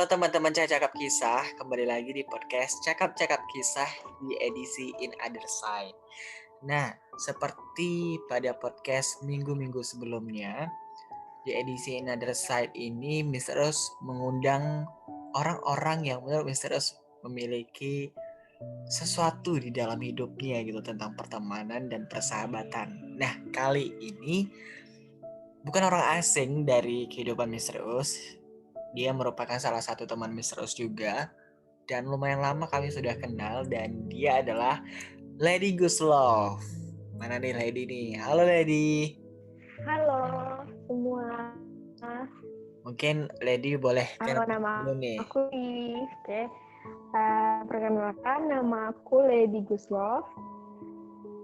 Halo teman-teman Cakap Kisah, kembali lagi di podcast Cakap Kisah di edisi In Other Side. Nah, seperti pada podcast minggu-minggu sebelumnya, di edisi In Other Side ini Mr. Rose mengundang orang-orang yang menurut Mr. Rose memiliki sesuatu di dalam hidupnya gitu tentang pertemanan dan persahabatan. Nah, kali ini bukan orang asing dari kehidupan Mr. Rose. Dia merupakan salah satu teman Mr. Rose juga. Dan lumayan lama kami sudah kenal. Dan dia adalah Lady Guslow. Mana nih Lady nih? Halo Lady. Halo semua. Mungkin Lady boleh Halo, kenalin nama dulu nih. aku Lee. Oke. Perkenalkan, nama aku Lady Guslow.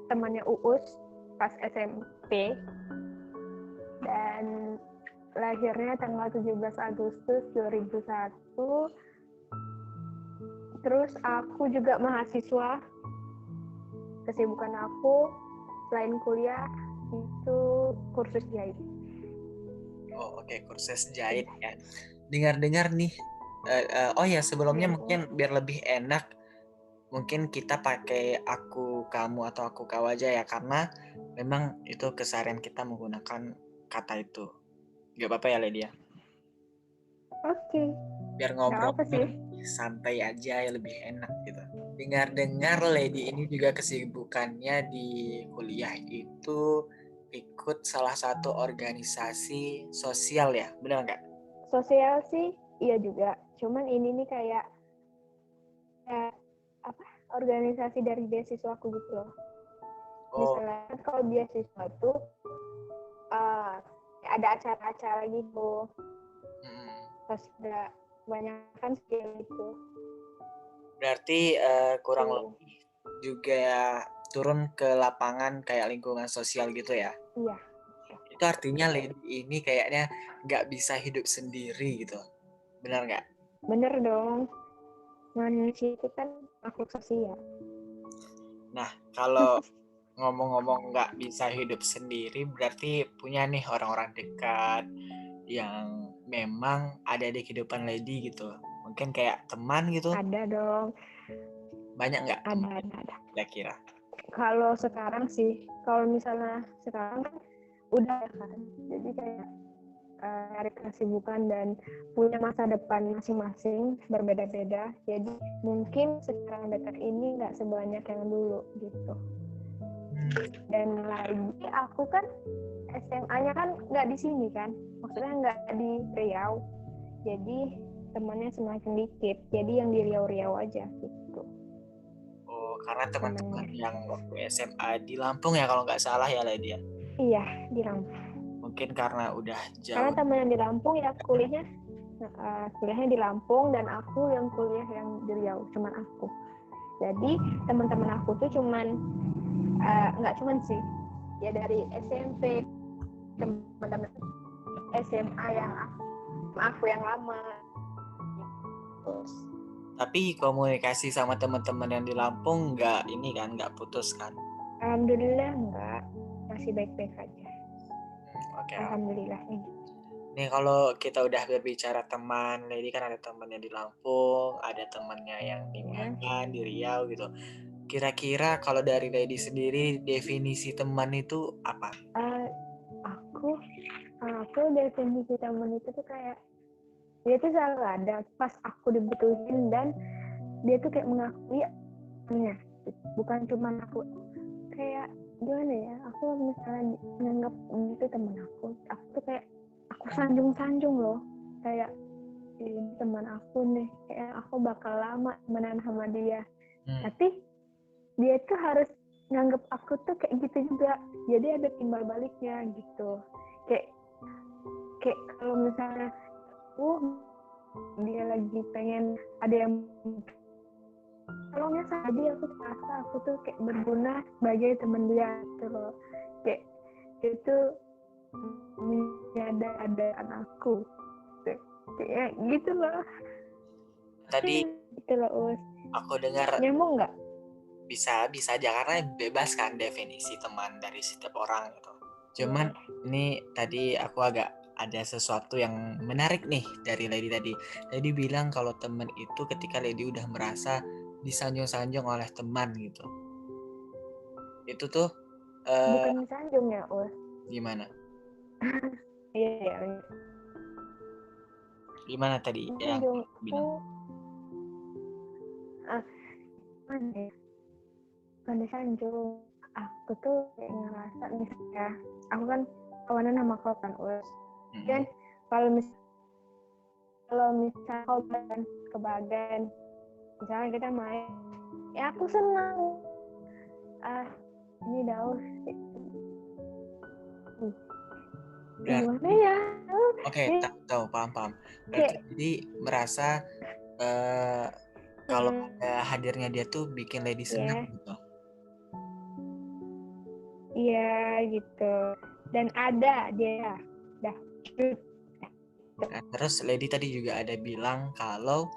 Temannya Uus pas SMP. Dan lahirnya tanggal 17 Agustus 2001. Terus aku juga mahasiswa. Kesibukan aku selain kuliah itu kursus jahit. Oh oke, kursus jahit ya. Dengar-dengar nih. Oh ya sebelumnya mungkin biar lebih enak. Mungkin kita pakai aku, kamu, atau aku, kau aja ya. Karena memang itu keseharian kita menggunakan kata itu. Gak apa-apa ya Lady ya? Oke. Biar ngobrol santai aja ya lebih enak gitu. Dengar-dengar Lady ini juga kesibukannya di kuliah itu ikut salah satu organisasi sosial ya, benar nggak? Sosial sih iya juga, cuman ini nih kayak organisasi dari beasiswa aku gitu loh. Misalnya kalau beasiswa tuh ada acara-acara gitu, pas ada banyak kan skill itu. Berarti kurang lebih juga turun ke lapangan kayak lingkungan sosial gitu ya? Iya. Itu artinya Lady ini kayaknya nggak bisa hidup sendiri gitu, benar nggak? Bener dong, manusia itu kan makhluk sosial. Nah, kalau ngomong-ngomong nggak bisa hidup sendiri, berarti punya nih orang-orang dekat yang memang ada di kehidupan Lady gitu. Mungkin kayak teman gitu. Ada dong. Banyak nggak teman? Ada. Kira-kira. Kalau sekarang sih, kalau misalnya sekarang kan udah kan, jadi kayak cari kesibukan dan punya masa depan masing-masing berbeda-beda, jadi mungkin sekarang dekat ini nggak sebanyak yang dulu gitu. Dan lagi aku kan SMA-nya kan nggak di sini kan, maksudnya nggak di Riau, jadi temannya semakin dikit, jadi yang di Riau-Riau aja gitu. Oh, karena teman-teman yang waktu SMA di Lampung ya kalau nggak salah ya Lady ya? Iya, di Lampung. Mungkin karena udah jauh. Karena teman yang di Lampung ya kuliahnya di Lampung, dan aku yang kuliah yang di Riau, cuman aku. Jadi teman-teman aku tuh cuman nggak cuman sih, ya dari SMP, teman-teman SMA yang aku yang lama. Terus. Tapi komunikasi sama teman-teman yang di Lampung nggak putus kan? Alhamdulillah nggak, masih baik-baik aja. Oke. Alhamdulillah nih. Nih kalau kita udah berbicara teman, Lady kan ada temannya di Lampung, ada temannya yang di Medan, di Riau gitu. Kira-kira kalau dari Lady sendiri definisi teman itu apa? Aku definisi teman itu tuh kayak dia tuh selalu ada pas aku dibutuhin, dan dia tuh kayak mengakui ya, bukan cuma aku kayak gimana ya, aku misalnya nganggap itu teman aku tuh kayak aku sanjung loh, kayak ini teman aku nih, kayak aku bakal lama temenan sama dia. Tapi dia tuh harus nganggap aku tuh kayak gitu juga, jadi ada timbal baliknya gitu. Kayak kalau misalnya dia lagi pengen ada yang tolongnya tadi, aku merasa aku tuh kayak berguna sebagai teman dia gitu loh, kayak itu menyadari aku kayak gitu loh. Tadi gitu loh. aku dengar nyambung nggak? Bisa aja karena bebas kan definisi teman dari setiap orang gitu. Cuman ini tadi aku agak ada sesuatu yang menarik nih dari Lady tadi. Lady bilang kalau teman itu ketika Lady udah merasa disanjung-sanjung oleh teman gitu. Itu tuh Bukan disanjung ya, Ul. gimana? Iya, iya, iya. Gimana tadi yang Disanjung aku, bilang? mana ya? Bukan disanjung. Aku tuh kayak ngerasa misalnya, aku kan kawanan sama kau kan, Ul. Dan kalau misal kau ke badan, misalnya kita main, ya aku senang. Ini daus. Gimana Berarti ya? oke, tahu paham. Berarti Kayak, jadi merasa kalau hmm, ada hadirnya dia tuh bikin Lady senang ya, gitu. iya gitu. Dan ada dia, dah. Nah, terus Lady tadi juga ada bilang kalau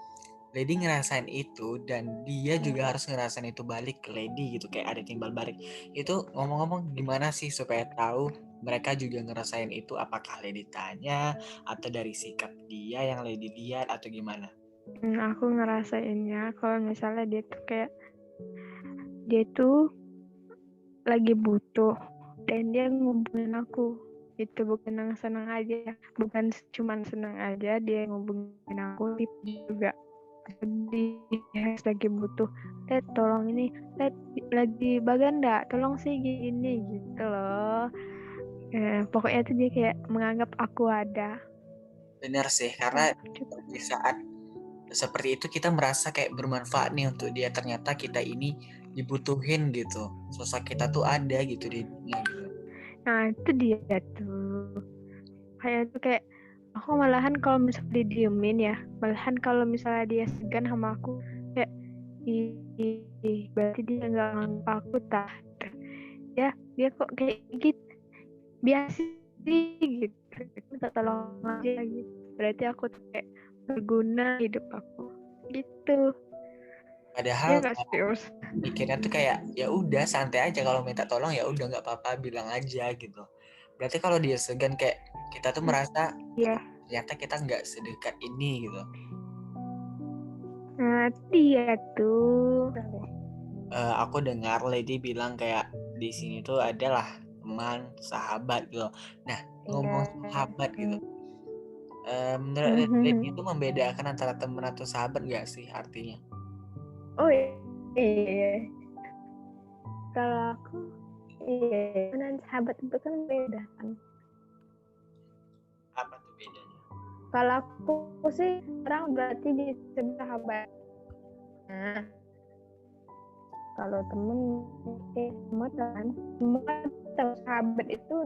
Lady ngerasain itu dan dia juga harus ngerasain itu balik ke Lady gitu, kayak ada timbal balik. Itu ngomong-ngomong gimana sih supaya tahu mereka juga ngerasain itu, apakah Lady tanya atau dari sikap dia yang Lady lihat atau gimana? Aku ngerasainnya kalau misalnya dia tuh kayak dia tuh lagi butuh dan dia ngubungin aku. Itu bukan senang aja, bukan cuman senang aja dia ngubungin aku, dia juga dia lagi butuh, tolong ini, lagi bagan enggak, tolong sih gini gitu loh. Pokoknya tuh dia kayak menganggap aku ada. Bener sih, karena di saat seperti itu kita merasa kayak bermanfaat nih untuk dia, ternyata kita ini dibutuhin gitu, sosok kita tuh ada gitu di dunia gitu. Nah itu dia tuh, kayak aku malahan kalau misalnya didiemin ya, malahan kalau misalnya dia segan sama aku, kayak berarti dia nggak nganggap aku tah ya, dia kok kayak gitu biasa sih gitu, minta tolong aja gitu, berarti aku tuh kayak berguna hidup aku gitu ya, Padahal nggak serius. mikirnya tuh kayak ya udah santai aja, kalau minta tolong ya udah nggak apa-apa, bilang aja gitu. Berarti kalau dia segan kayak kita tuh merasa Iya, ternyata kita nggak sedekat ini gitu. nah dia tuh. Aku dengar Lady bilang kayak di sini tuh adalah teman sahabat gitu. Nah, ngomong sahabat gitu, menurut Lady itu membedakan antara teman atau sahabat nggak sih artinya? Oh iya, kalau aku iya, dan sahabat itu kan beda kan. Apa tuh bedanya? Kalau aku sih orang berarti disebut sahabat. Nah, kalau temen semua kan, semua sahabat itu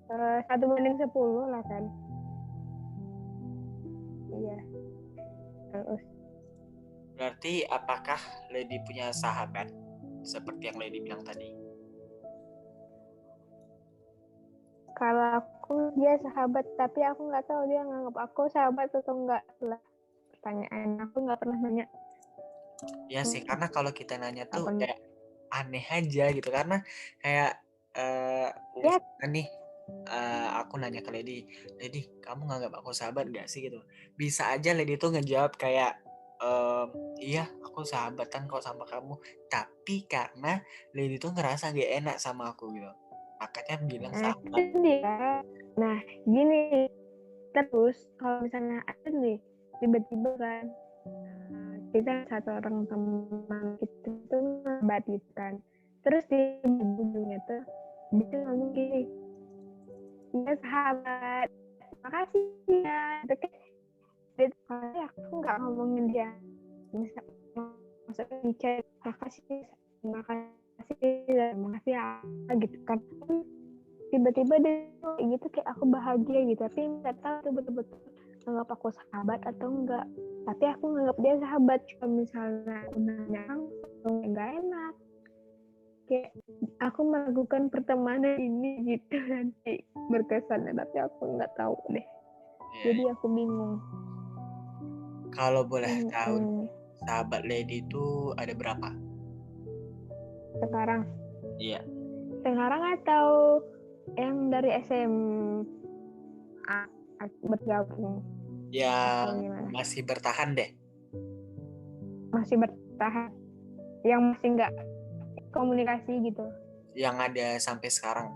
1 banding 10 lah kan. Iya, terus Berarti apakah Lady punya sahabat seperti yang Lady bilang tadi? kalau aku dia sahabat, tapi aku nggak tahu dia nganggap aku sahabat atau enggak lah. Pertanyaan aku nggak pernah nanya. Ya sih, karena kalau kita nanya tuh Apa kayak aneh aja gitu, karena kayak ya? misalkan nih aku nanya ke Lady, kamu nganggap aku sahabat gak sih gitu? Bisa aja Lady tuh ngejawab kayak iya aku sahabatan kok sama kamu, tapi karena Lady tuh ngerasa gak enak sama aku gitu, makanya bilang Itu sahabat. dia. Nah, gini, terus kalau misalnya ada nih tiba-tiba kan kita satu orang teman kita tuh ngebat gitu kan, terus di ujungnya tuh dia ngomong gini, ya sahabat, makasih ya, itu kan dia aku nggak ngomongin dia, maksudnya di chat makasih ya gitu kan, tiba-tiba dia gitu kayak aku bahagia gitu, tapi nggak tahu tuh betul-betul nganggap aku sahabat atau enggak, tapi aku nganggap dia sahabat. Kalau misalnya aku nanya langsung nggak enak, kayak aku melakukan pertemanan ini gitu nanti berkesannya, tapi aku nggak tahu deh, Ya, jadi aku bingung. kalau boleh tahu sahabat Lady itu ada berapa? sekarang Iya. sekarang atau yang dari SMP? bergabung atau Yang gimana? masih bertahan deh. Masih bertahan, yang masih nggak komunikasi gitu. Yang ada sampai sekarang.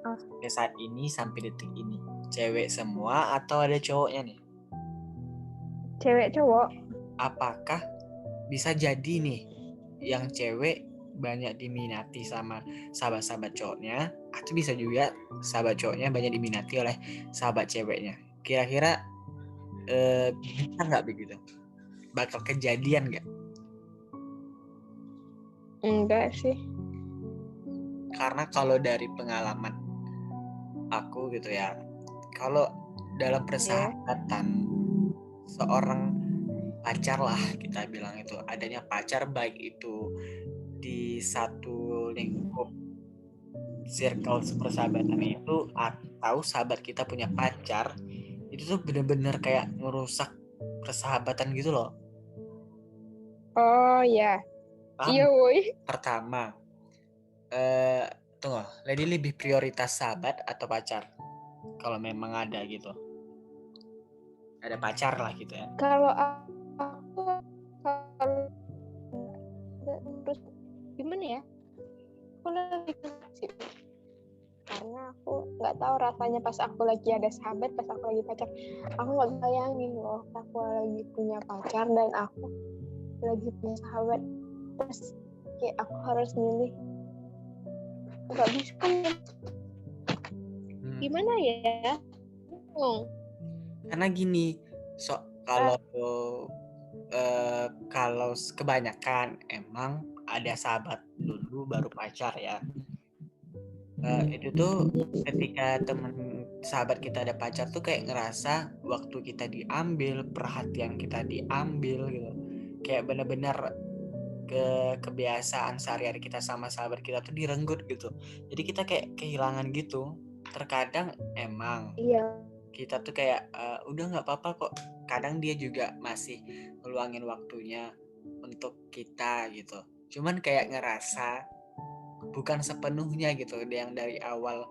Oh. Sampai saat ini, sampai detik ini. Cewek semua atau ada cowoknya nih? Cewek cowok. Apakah bisa jadi nih yang cewek banyak diminati sama sahabat-sahabat cowoknya, atau bisa juga sahabat cowoknya banyak diminati oleh sahabat ceweknya? Kira-kira bisa nggak begitu? Bakal kejadian nggak? Enggak sih. Karena kalau dari pengalaman aku gitu ya, kalau dalam persahabatan seorang pacar lah kita bilang, itu adanya pacar, baik itu di satu lingkup circle persahabatan itu atau sahabat kita punya pacar, itu tuh bener-bener kayak ngerusak persahabatan gitu loh. Oh ya. Paham? Iya woi. Pertama, tunggu, Lady lebih prioritas sahabat atau pacar? Kalau memang ada gitu, ada pacar lah gitu ya. Kalau aku kalau terus gimana ya? Aku lagi sih. Karena aku nggak tahu rasanya pas aku lagi ada sahabat, pas aku lagi pacar. Aku nggak bayangin loh, aku lagi punya pacar dan aku lagi punya sahabat. Terus kayak aku harus milih. Nggak bisa. Gimana ya? Karena gini, kalau kebanyakan emang ada sahabat dulu baru pacar ya. Itu tuh ketika temen sahabat kita ada pacar tuh kayak ngerasa waktu kita diambil, perhatian kita diambil gitu. Kayak bener-bener kebiasaan sehari-hari kita sama sahabat kita tuh direnggut gitu. Jadi kita kayak kehilangan gitu. Terkadang emang kita tuh kayak udah nggak apa-apa kok. Kadang dia juga masih ngeluangin waktunya untuk kita gitu. Cuman kayak ngerasa bukan sepenuhnya gitu. Yang dari awal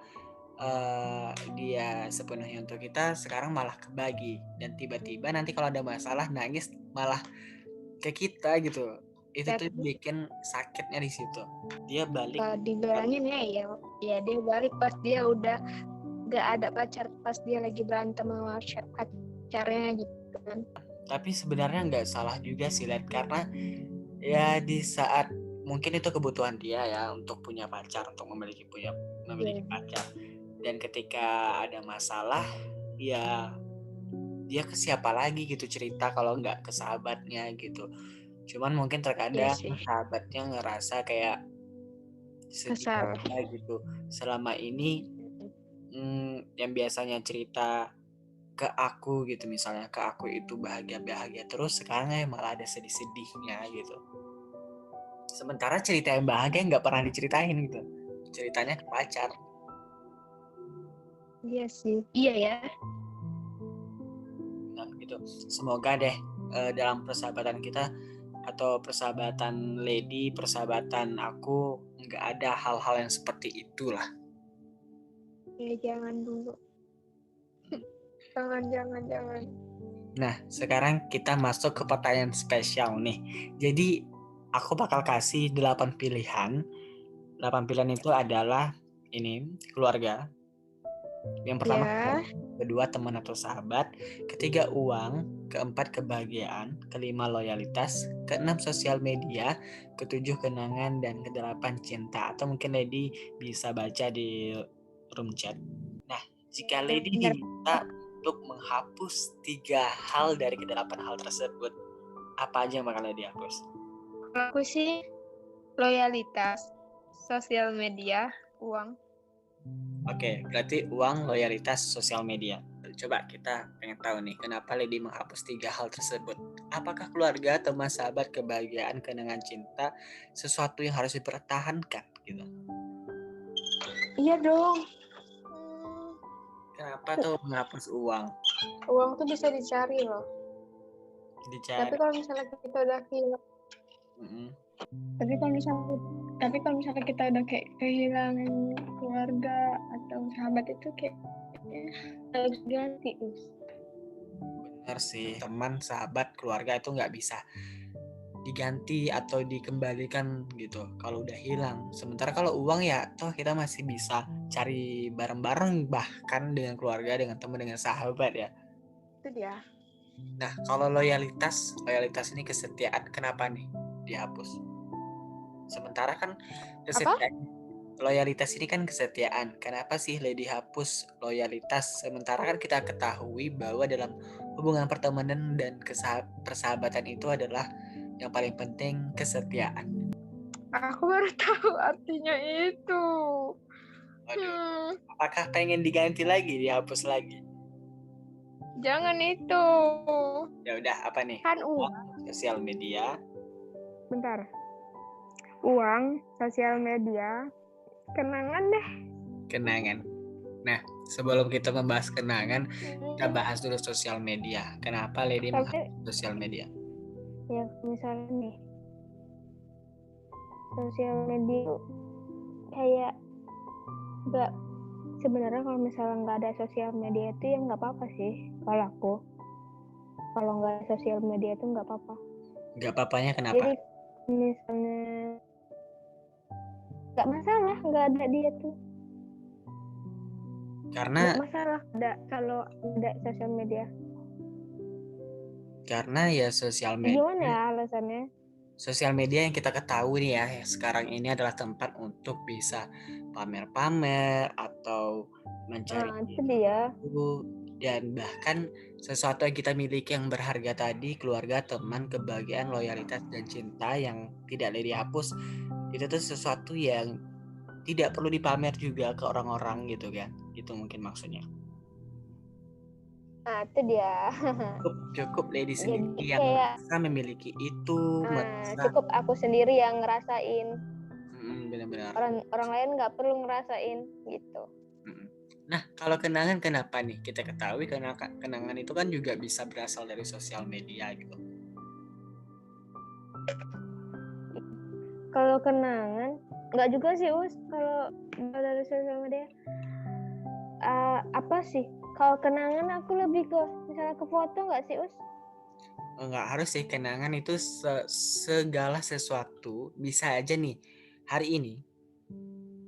dia sepenuhnya untuk kita, sekarang malah kebagi. Dan tiba-tiba nanti kalau ada masalah nangis malah ke kita gitu. Itu tuh bikin sakitnya di situ. Dia balik. Dibilangin ya dia balik pas dia udah gak ada pacar, pas dia lagi berantem sama pacarnya gitu kan. Tapi sebenarnya nggak salah juga sih, Led, karena ya di saat mungkin itu kebutuhan dia ya untuk punya pacar, untuk memiliki pacar. Dan ketika ada masalah, ya dia ke siapa lagi gitu cerita kalau nggak ke sahabatnya gitu. Cuman mungkin terkadang sahabatnya ngerasa kayak sedih gitu. Selama ini yang biasanya cerita ke aku gitu, misalnya ke aku itu bahagia-bahagia terus, sekarang malah ada sedih-sedihnya gitu. Sementara cerita yang bahagia nggak pernah diceritain gitu, ceritanya ke pacar. Iya sih, iya ya. Nah, gitu. Semoga deh dalam persahabatan kita atau persahabatan Lady, persahabatan aku, nggak ada hal-hal yang seperti itulah. Ya jangan dulu. jangan. Nah, sekarang kita masuk ke pertanyaan spesial nih. Jadi aku bakal kasih 8 pilihan. 8 pilihan itu adalah ini, keluarga. Yang pertama, kedua teman atau sahabat, ketiga uang, keempat kebahagiaan, kelima loyalitas, keenam sosial media, ketujuh kenangan, dan kedelapan cinta. Atau mungkin Lady bisa baca di room chat. Nah, jika Lady diminta untuk menghapus 3 hal dari kedelapan hal tersebut, apa aja yang bakal Lady hapus? Aku sih loyalitas, sosial media, uang. Oke, berarti uang, loyalitas, sosial media. Coba kita pengen tahu nih, kenapa Lady menghapus 3 hal tersebut? Apakah keluarga, teman, sahabat, kebahagiaan, kenangan cinta sesuatu yang harus dipertahankan gitu? Iya dong. Kenapa tuh menghapus uang? Uang tuh bisa dicari loh. Tapi kalau misalnya kita udah tapi kalau misalnya kita udah kayak kehilangan keluarga atau sahabat itu kayak harus ganti. Benar sih, teman, sahabat, keluarga itu nggak bisa diganti atau dikembalikan gitu kalau udah hilang. Sementara kalau uang ya toh kita masih bisa cari bareng-bareng, bahkan dengan keluarga, dengan teman, dengan sahabat ya. Itu dia. Nah, kalau loyalitas ini kesetiaan, kenapa nih dihapus? Sementara kan kesetiaan, loyalitas ini kan kesetiaan. Kenapa sih dihapus loyalitas? Sementara kan kita ketahui bahwa dalam hubungan pertemanan dan persahabatan itu adalah yang paling penting kesetiaan. Aku baru tahu artinya itu. Waduh, apakah pengen diganti lagi, dihapus lagi? Jangan itu. Ya udah, apa nih? Kan uang. Sosial media. Bentar. Uang, sosial media, kenangan deh. Kenangan. Nah, sebelum kita membahas kenangan, kita bahas dulu sosial media. Kenapa Lady menghapus sosial media? Ya, misalnya nih, sosial media kayak nggak, sebenarnya kalau misalnya nggak ada sosial media itu ya nggak apa-apa sih kalau aku. Kalau nggak ada sosial media itu nggak apa-apa. Nggak apa-apanya kenapa? Jadi misalnya nggak masalah nggak ada dia tuh. Karena nggak masalah ada kalau ada sosial media. Karena ya sosial media. Gimana ya alasannya? Sosial media yang kita ketahui nih ya sekarang ini adalah tempat untuk bisa pamer-pamer atau mencari Itu dia. dan bahkan sesuatu yang kita miliki yang berharga tadi, keluarga, teman, kebahagiaan, loyalitas dan cinta yang tidak dihapus, itu tuh sesuatu yang tidak perlu dipamer juga ke orang-orang gitu kan. Itu mungkin maksudnya. Itu dia. Cukup lady sendiri Jadi yang kayak bisa memiliki itu, cukup aku sendiri yang ngerasain. Benar-benar. Orang lain nggak perlu ngerasain gitu. Nah, kalau kenangan kenapa nih? Kita ketahui karena kenangan itu kan juga bisa berasal dari sosial media gitu. Kalau kenangan nggak juga sih Us. Kalau dari sosial media apa sih? Kalau kenangan aku lebih ke misalnya ke foto nggak sih Us? Nggak harus sih, kenangan itu segala sesuatu. Bisa aja nih hari ini,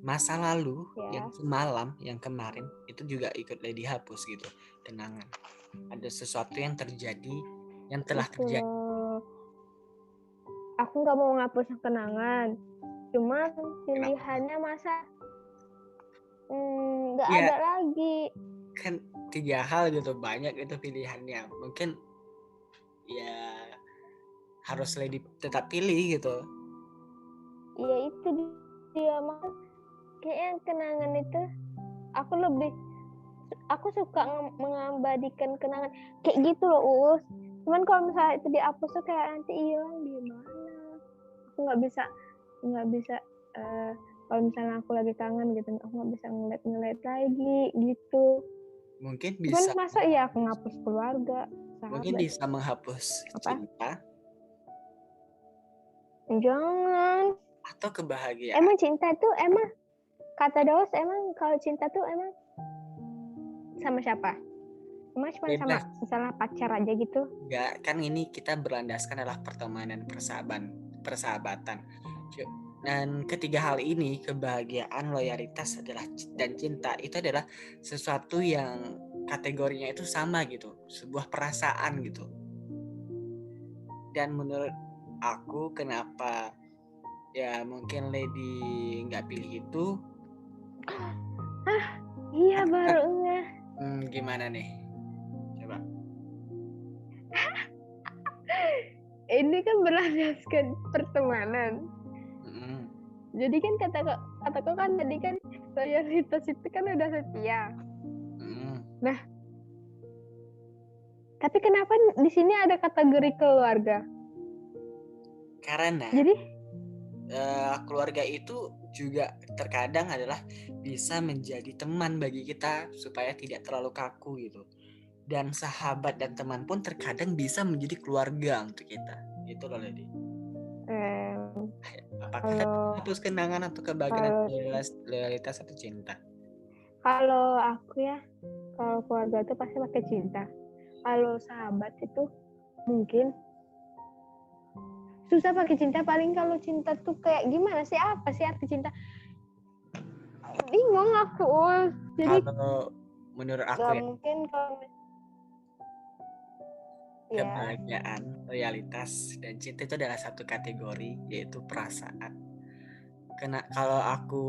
masa lalu yang semalam, yang kemarin itu juga ikut dihapus gitu. Kenangan, ada sesuatu yang terjadi, yang telah terjadi. Aku nggak mau ngapus kenangan, cuman pilihannya masa nggak ada lagi. Kan 3 hal gitu, banyak itu pilihannya. Mungkin ya harus tetap pilih gitu. Iya itu dia, mah kayaknya kenangan itu aku suka mengabadikan kenangan kayak gitu loh Us. Cuman kalau misalnya itu dihapus tuh kayak nanti hilang gimana? Aku nggak bisa kalau misalnya aku lagi kangen gitu, aku nggak bisa ngeliat lagi gitu. Mungkin bisa. Cuman masa iya aku ngapus keluarga, sahabat. Mungkin bisa menghapus cinta. Jangan. Atau kebahagiaan. Emang cinta tuh kata Daus emang kalau cinta tuh emang sama siapa? Emang cuma sama misalnya pacar aja gitu? Enggak, kan ini kita berlandaskan adalah pertemanan, persahabatan. Dan ketiga hal ini, kebahagiaan, loyalitas dan cinta itu adalah sesuatu yang kategorinya itu sama gitu, sebuah perasaan gitu. Dan menurut aku kenapa ya mungkin Lady nggak pilih itu? Iya baru enggak. Gimana nih? Coba. Ini kan berlandaskan pertemanan. Jadi kan kataku kan tadi kan loyalitas itu kan udah setia. Nah, tapi kenapa di sini ada kategori keluarga? Karena keluarga itu juga terkadang adalah bisa menjadi teman bagi kita supaya tidak terlalu kaku gitu. Dan sahabat dan teman pun terkadang bisa menjadi keluarga untuk kita. Itu loh Lady. apakah Kalau hapus kenangan atau kebahagiaan kalau loyalitas atau cinta? kalau aku ya, kalau keluarga itu pasti pakai cinta. Kalau sahabat itu mungkin susah pakai cinta. Paling kalau cinta tuh kayak gimana sih, apa sih arti cinta, bingung aku. Jadi Kalau menurut aku nggak ya, mungkin kalau ya. kebahagiaan, loyalitas, dan cinta itu adalah satu kategori, yaitu perasaan. Karena kalau aku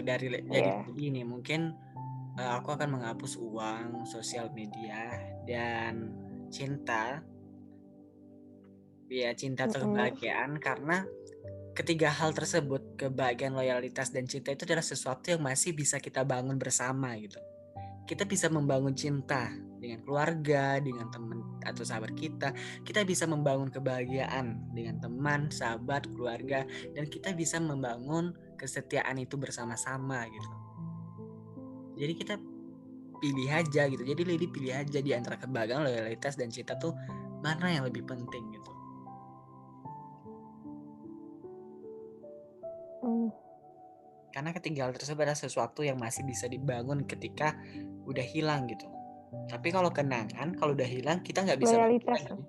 jadi Ya, begini, mungkin aku akan menghapus uang, sosial media, dan cinta. Ya, cinta atau kebahagiaan, karena ketiga hal tersebut, kebahagiaan, loyalitas, dan cinta itu adalah sesuatu yang masih bisa kita bangun bersama gitu. Kita bisa membangun cinta dengan keluarga, dengan teman atau sahabat kita. Kita bisa membangun kebahagiaan dengan teman, sahabat, keluarga, dan kita bisa membangun kesetiaan itu bersama-sama gitu. Jadi kita pilih aja gitu. Jadi Lady pilih aja di antara kebahagiaan, loyalitas, dan cinta tuh mana yang lebih penting gitu. Karena ketiga hal tersebut adalah sesuatu yang masih bisa dibangun ketika udah hilang gitu. Tapi kalau kenangan, kalau udah hilang kita nggak bisa bangun loyalitas lagi.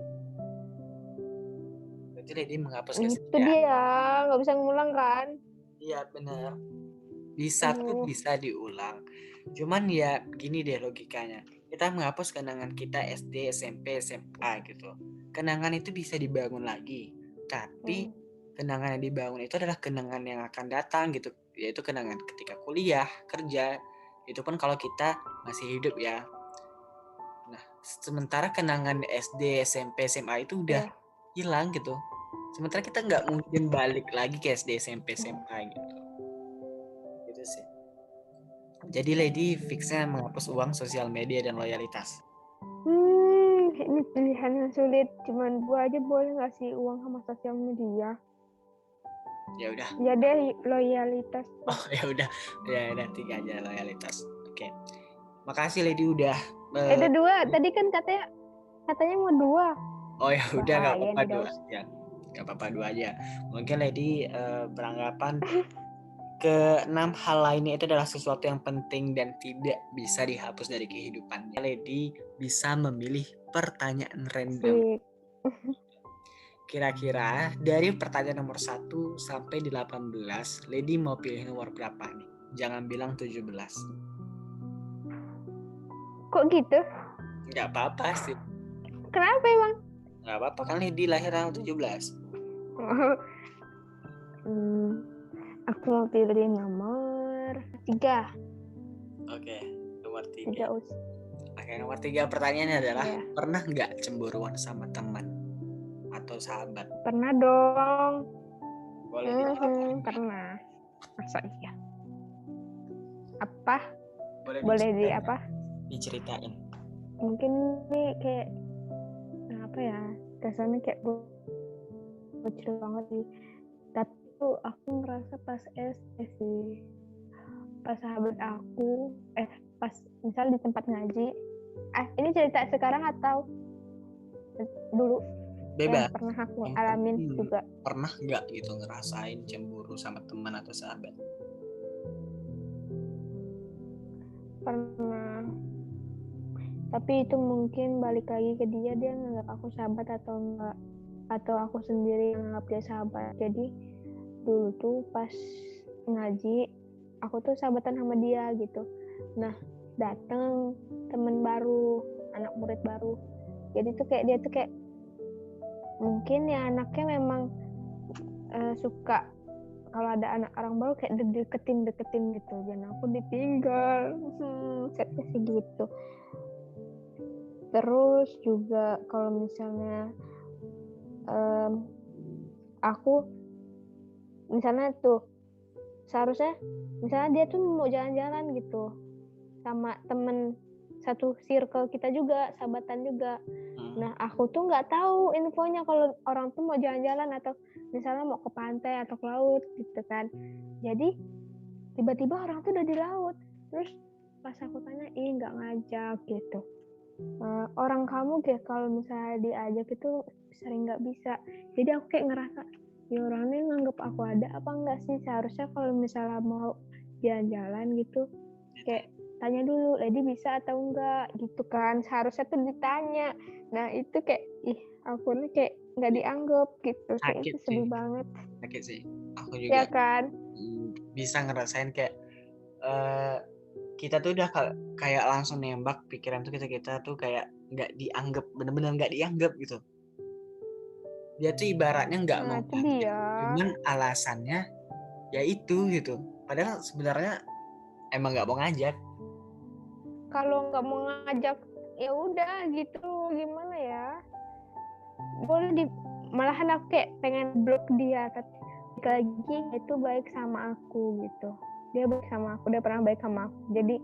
Berarti Lady menghapus itu kesetiaan. dia, nggak bisa ngulang kan. Iya benar. Bisa tuh bisa diulang. Cuman ya gini deh logikanya. Kita menghapus kenangan kita SD, SMP, SMA gitu. Kenangan itu bisa dibangun lagi. Tapi kenangan yang dibangun itu adalah kenangan yang akan datang gitu. Yaitu kenangan ketika kuliah, kerja. Itu pun kalau kita masih hidup ya. Nah, sementara kenangan SD, SMP, SMA itu udah Ya. hilang gitu. Sementara kita nggak mungkin balik lagi ke SD, SMP, SMA gitu. Gitu sih. Jadi Lady fixnya menghapus uang, sosial media, dan loyalitas. Ini pilihan yang sulit. Cuman gua aja boleh nggak sih uang sama sosial media? Ya udah. Ya deh, loyalitas. Oh ya udah. Ya udah 3 aja loyalitas. Oke. Makasih Lady udah. Ada dua. Tadi kan katanya mau dua. Oh ya udah nggak Bahaya apa-apa nih 2 dos. ya. Nggak apa-apa 2 aja. Mungkin Lady beranggapan keenam hal lainnya itu adalah sesuatu yang penting dan tidak bisa dihapus dari kehidupannya. Lady bisa memilih pertanyaan random. Sih. Kira-kira dari pertanyaan nomor 1 sampai 18, Lady mau pilih nomor berapa nih? Jangan bilang 17. Kok gitu? Nggak apa-apa sih. Kenapa emang? Nggak apa-apa kan Lady lahir tanggal 17. Aku mau pilih nomor 3. Oke, nomor 3. 3 Oke, nomor 3 pertanyaannya adalah Ya. pernah nggak cemburuan sama teman atau sahabat? Pernah dong. Boleh diceritain. Pernah. Masa iya? Apa? Boleh Boleh di diceritain. apa? Diceritain. Mungkin nih kayak apa ya? Kesannya kayak bocil banget sih. Tapi tuh aku ngerasa pas SD sih. Pas sahabat aku, pas misal di tempat ngaji. Ini cerita sekarang atau dulu? Bebas. Yang pernah aku Yang alamin penting juga. pernah nggak gitu ngerasain cemburu sama teman atau sahabat? Pernah. Tapi itu mungkin balik lagi ke dia nganggap aku sahabat atau enggak, atau aku sendiri yang nganggap dia sahabat. Jadi dulu tuh pas ngaji aku tuh sahabatan sama dia gitu. Nah dateng temen baru, anak murid baru. Jadi tuh kayak dia tuh kayak mungkin ya anaknya memang suka kalau ada anak orang baru kayak deketin gitu, dan aku ditinggal. Setnya sih gitu. Terus juga kalau misalnya aku misalnya tuh seharusnya misalnya dia tuh mau jalan-jalan gitu sama temen satu circle kita juga, sahabatan juga. Nah aku tuh nggak tahu infonya kalau orang tuh mau jalan-jalan atau misalnya mau ke pantai atau ke laut gitu kan. Jadi tiba-tiba orang tuh udah di laut. Terus pas aku tanya, nggak ngajak gitu. Orang kamu kayak kalau misalnya diajak itu sering nggak bisa. Jadi aku kayak ngerasa ya orangnya nganggep aku ada apa enggak sih. Seharusnya kalau misalnya mau jalan-jalan gitu kayak tanya dulu, Lady bisa atau enggak gitu kan, seharusnya tuh ditanya. Nah itu kayak aku nih kayak nggak dianggap gitu, kayak Sakit itu sih, sedih banget sakit sih. Aku ya juga kan. bisa ngerasain kayak kita tuh udah kayak langsung nembak pikiran tuh kita tuh kayak nggak dianggap, bener-bener nggak dianggap gitu. Dia tuh ibaratnya nggak Nah mau itu ngajak, dia, cuman alasannya ya itu gitu. Padahal sebenarnya emang nggak mau ngajak. kalau nggak mau ngajak ya udah gitu, gimana ya, boleh di, malahan aku kayak pengen blok dia, tapi lagi itu baik sama aku gitu, dia baik sama aku, dia pernah baik sama aku, jadi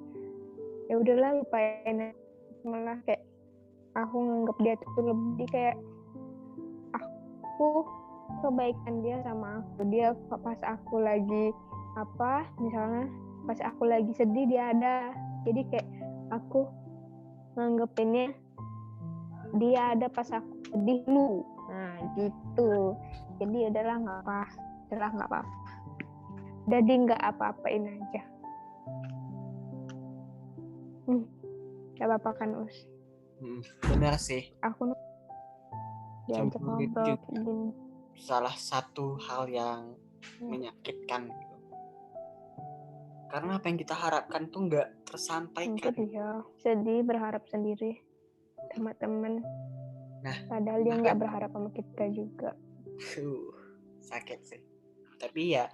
ya udahlah lupain. Malah kayak aku nganggap dia tuh lebih kayak aku kebaikan dia sama aku, dia pas aku lagi apa misalnya pas aku lagi sedih dia ada, jadi kayak aku nganggepinnya dia ada pas aku sedih lu, nah gitu. Jadi adalah nggak apa, jadi nggak apa-apain aja. Gak apa-apa kan Us, Bener sih, aku diajak cemburu itu ngobrol juga kayak gini. salah satu hal yang menyakitkan gitu. Karena apa yang kita harapkan tuh nggak Itu tersampaikan. dia sedih, berharap sendiri sama temen, Nah, padahal dia nggak berharap sama kita juga. sakit sih. Tapi ya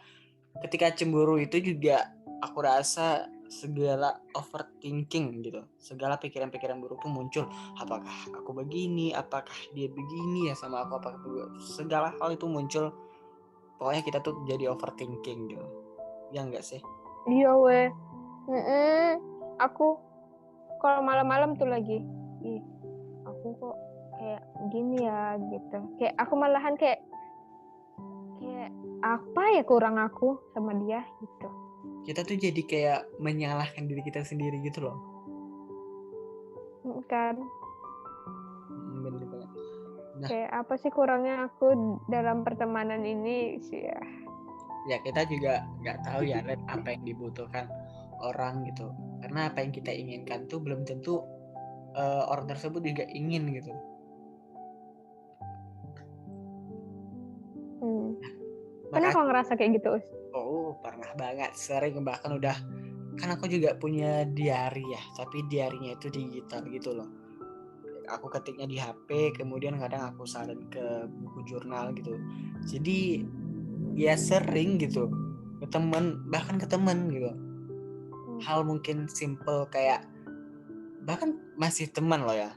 ketika cemburu itu juga aku rasa segala overthinking gitu, segala pikiran-pikiran buruk tuh muncul. Apakah aku begini, apakah dia begini ya sama aku, apakah segala hal itu muncul. Pokoknya kita tuh jadi overthinking gitu, ya enggak sih? Iya weh, aku kalau malam-malam tuh lagi, aku kok kayak gini ya gitu, kayak aku malahan kayak apa ya kurang aku sama dia gitu. Kita tuh jadi kayak menyalahkan diri kita sendiri gitu loh. Kan Bener banget. Nah, kayak apa sih kurangnya aku dalam pertemanan ini sih ya. Ya kita juga nggak tahu ya apa yang dibutuhkan orang gitu. Karena apa yang kita inginkan tuh belum tentu orang tersebut juga ingin gitu. Pernah Makanya kau ngerasa kayak gitu Us? pernah banget, sering, bahkan udah, kan aku juga punya diary ya, tapi diarynya itu digital gitu loh. Aku ketiknya di HP, kemudian kadang aku salin ke buku jurnal gitu. Jadi ya sering gitu ke temen, bahkan ke temen gitu. Hal mungkin simple kayak, bahkan masih teman loh ya.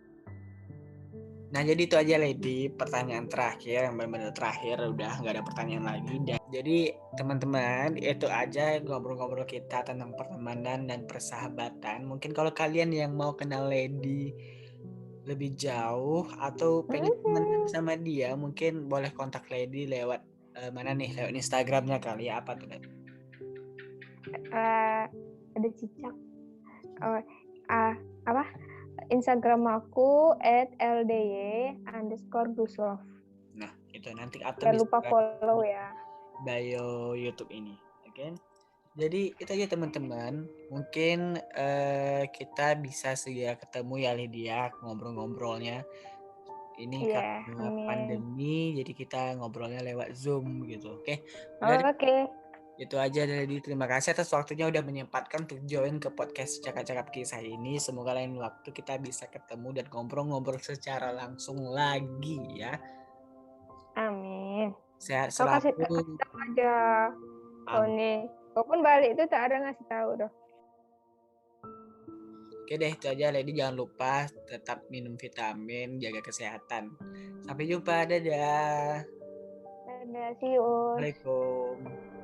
Nah jadi itu aja Lady, pertanyaan terakhir yang benar-benar terakhir, udah nggak ada pertanyaan lagi. Dan jadi teman-teman itu aja ngobrol-ngobrol kita tentang pertemanan dan persahabatan. Mungkin kalau kalian yang mau kenal Lady lebih jauh atau pengen temenan sama dia, mungkin boleh kontak Lady lewat mana nih, lewat Instagramnya kali ya, apa tuh Lady? Ada cicak, apa Instagram aku @ldy_guslov. Nah itu nanti atau Jangan bisa lupa follow ya. bio YouTube ini, oke? Jadi itu aja teman-teman. Mungkin kita bisa segera ketemu ya Lydia, ngobrol-ngobrolnya. Ini karena pandemi, jadi kita ngobrolnya lewat Zoom gitu. Oke. Udah deh, Oke. itu aja dari. Terima kasih atas waktunya udah menyempatkan untuk join ke podcast Cakap-Cakap Kisah ini. Semoga lain waktu kita bisa ketemu dan ngobrol-ngobrol secara langsung lagi ya. Amin. Sehat Kau kasih selalu. tahu aja. Oh nih, kau pun balik itu tak ada ngasih tahu doh. Oke deh, itu aja Lady. Jangan lupa tetap minum vitamin, jaga kesehatan. Sampai jumpa, dadah. Dadah, see you. Assalamualaikum.